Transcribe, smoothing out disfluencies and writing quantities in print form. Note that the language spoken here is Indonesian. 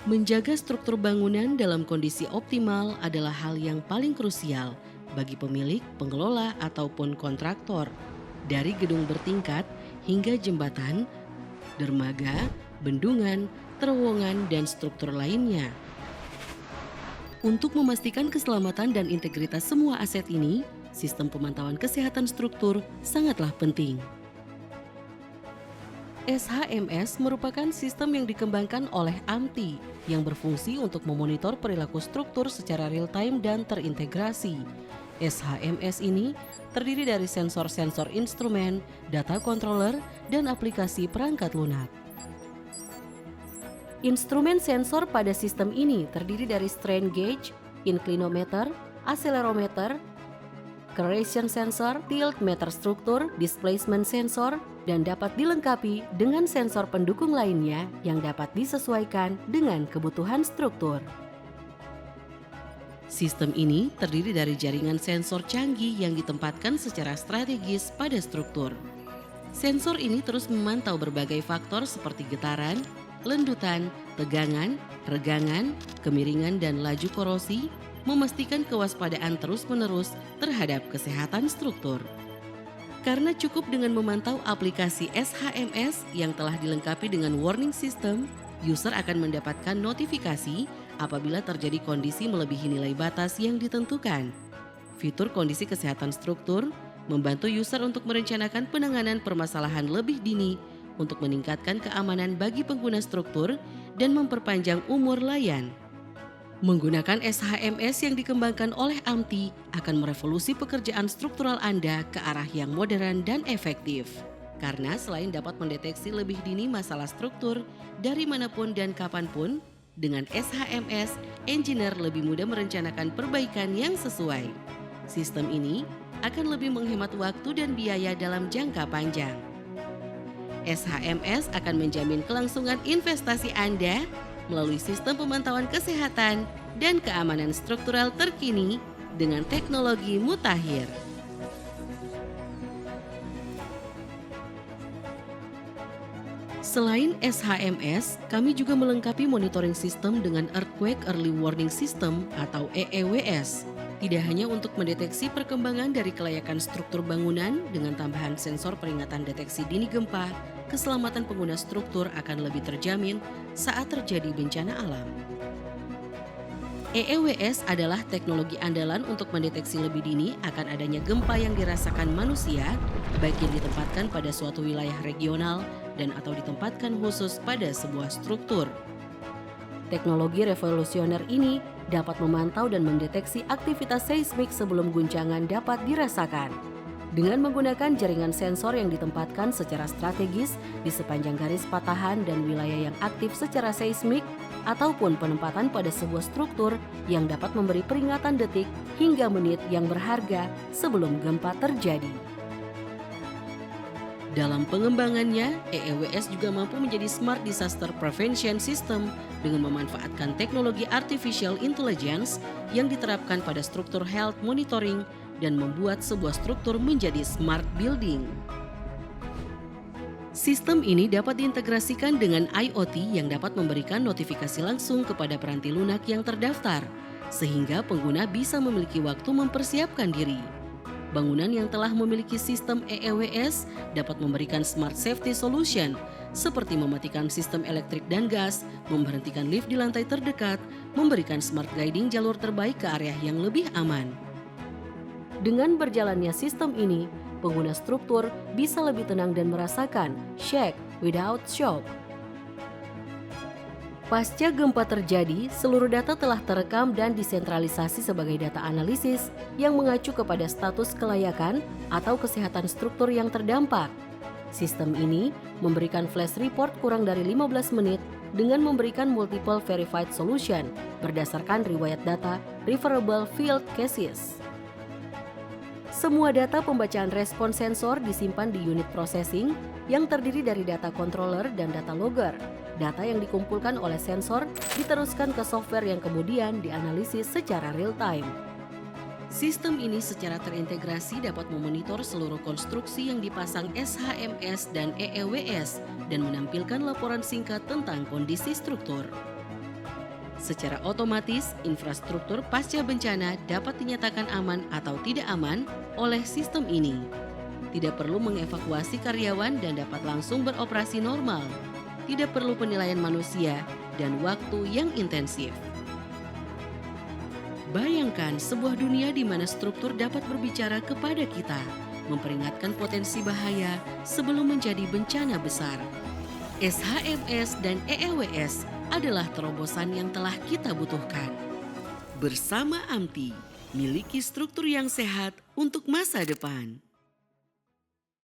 Menjaga struktur bangunan dalam kondisi optimal adalah hal yang paling krusial bagi pemilik, pengelola, ataupun kontraktor. Dari gedung bertingkat hingga jembatan, dermaga, bendungan, terowongan, dan struktur lainnya. Untuk memastikan keselamatan dan integritas semua aset ini, sistem pemantauan kesehatan struktur sangatlah penting. SHMS merupakan sistem yang dikembangkan oleh AMTI yang berfungsi untuk memonitor perilaku struktur secara real-time dan terintegrasi. SHMS ini terdiri dari sensor-sensor instrumen, data controller, dan aplikasi perangkat lunak. Instrumen sensor pada sistem ini terdiri dari strain gauge, inclinometer, accelerometer, correction sensor, tilt meter struktur, displacement sensor, dan dapat dilengkapi dengan sensor pendukung lainnya yang dapat disesuaikan dengan kebutuhan struktur. Sistem ini terdiri dari jaringan sensor canggih yang ditempatkan secara strategis pada struktur. Sensor ini terus memantau berbagai faktor seperti getaran, lendutan, tegangan, regangan, kemiringan, dan laju korosi, memastikan kewaspadaan terus-menerus terhadap kesehatan struktur. Karena cukup dengan memantau aplikasi SHMS yang telah dilengkapi dengan warning system, user akan mendapatkan notifikasi apabila terjadi kondisi melebihi nilai batas yang ditentukan. Fitur kondisi kesehatan struktur membantu user untuk merencanakan penanganan permasalahan lebih dini untuk meningkatkan keamanan bagi pengguna struktur dan memperpanjang umur layan. Menggunakan SHMS yang dikembangkan oleh AMTI akan merevolusi pekerjaan struktural Anda ke arah yang modern dan efektif. Karena selain dapat mendeteksi lebih dini masalah struktur dari manapun dan kapanpun, dengan SHMS, engineer lebih mudah merencanakan perbaikan yang sesuai. Sistem ini akan lebih menghemat waktu dan biaya dalam jangka panjang. SHMS akan menjamin kelangsungan investasi Anda melalui sistem pemantauan kesehatan dan keamanan struktural terkini dengan teknologi mutakhir. Selain SHMS, kami juga melengkapi monitoring sistem dengan Earthquake Early Warning System atau EEWS. Tidak hanya untuk mendeteksi perkembangan dari kelayakan struktur bangunan dengan tambahan sensor peringatan deteksi dini gempa, keselamatan pengguna struktur akan lebih terjamin saat terjadi bencana alam. EEWS adalah teknologi andalan untuk mendeteksi lebih dini akan adanya gempa yang dirasakan manusia, baik yang ditempatkan pada suatu wilayah regional dan atau ditempatkan khusus pada sebuah struktur. Teknologi revolusioner ini dapat memantau dan mendeteksi aktivitas seismik sebelum guncangan dapat dirasakan. Dengan menggunakan jaringan sensor yang ditempatkan secara strategis di sepanjang garis patahan dan wilayah yang aktif secara seismik, ataupun penempatan pada sebuah struktur yang dapat memberi peringatan detik hingga menit yang berharga sebelum gempa terjadi. Dalam pengembangannya, EEWS juga mampu menjadi Smart Disaster Prevention System dengan memanfaatkan teknologi Artificial Intelligence yang diterapkan pada struktur health monitoring dan membuat sebuah struktur menjadi smart building. Sistem ini dapat diintegrasikan dengan IoT yang dapat memberikan notifikasi langsung kepada peranti lunak yang terdaftar, sehingga pengguna bisa memiliki waktu mempersiapkan diri. Bangunan yang telah memiliki sistem EEWS dapat memberikan smart safety solution seperti mematikan sistem elektrik dan gas, memberhentikan lift di lantai terdekat, memberikan smart guiding jalur terbaik ke area yang lebih aman. Dengan berjalannya sistem ini, pengguna struktur bisa lebih tenang dan merasakan shake without shock. Pasca gempa terjadi, seluruh data telah terekam dan disentralisasi sebagai data analisis yang mengacu kepada status kelayakan atau kesehatan struktur yang terdampak. Sistem ini memberikan flash report kurang dari 15 menit dengan memberikan multiple verified solution berdasarkan riwayat data referable field cases. Semua data pembacaan respon sensor disimpan di unit processing yang terdiri dari data controller dan data logger. Data yang dikumpulkan oleh sensor diteruskan ke software yang kemudian dianalisis secara real-time. Sistem ini secara terintegrasi dapat memonitor seluruh konstruksi yang dipasang SHMS dan EEWS dan menampilkan laporan singkat tentang kondisi struktur. Secara otomatis, infrastruktur pasca bencana dapat dinyatakan aman atau tidak aman oleh sistem ini. Tidak perlu mengevakuasi karyawan dan dapat langsung beroperasi normal. Tidak perlu penilaian manusia dan waktu yang intensif. Bayangkan sebuah dunia di mana struktur dapat berbicara kepada kita, memperingatkan potensi bahaya sebelum menjadi bencana besar. SHMS dan EEWS adalah terobosan yang telah kita butuhkan. Bersama AMTI, miliki struktur yang sehat untuk masa depan.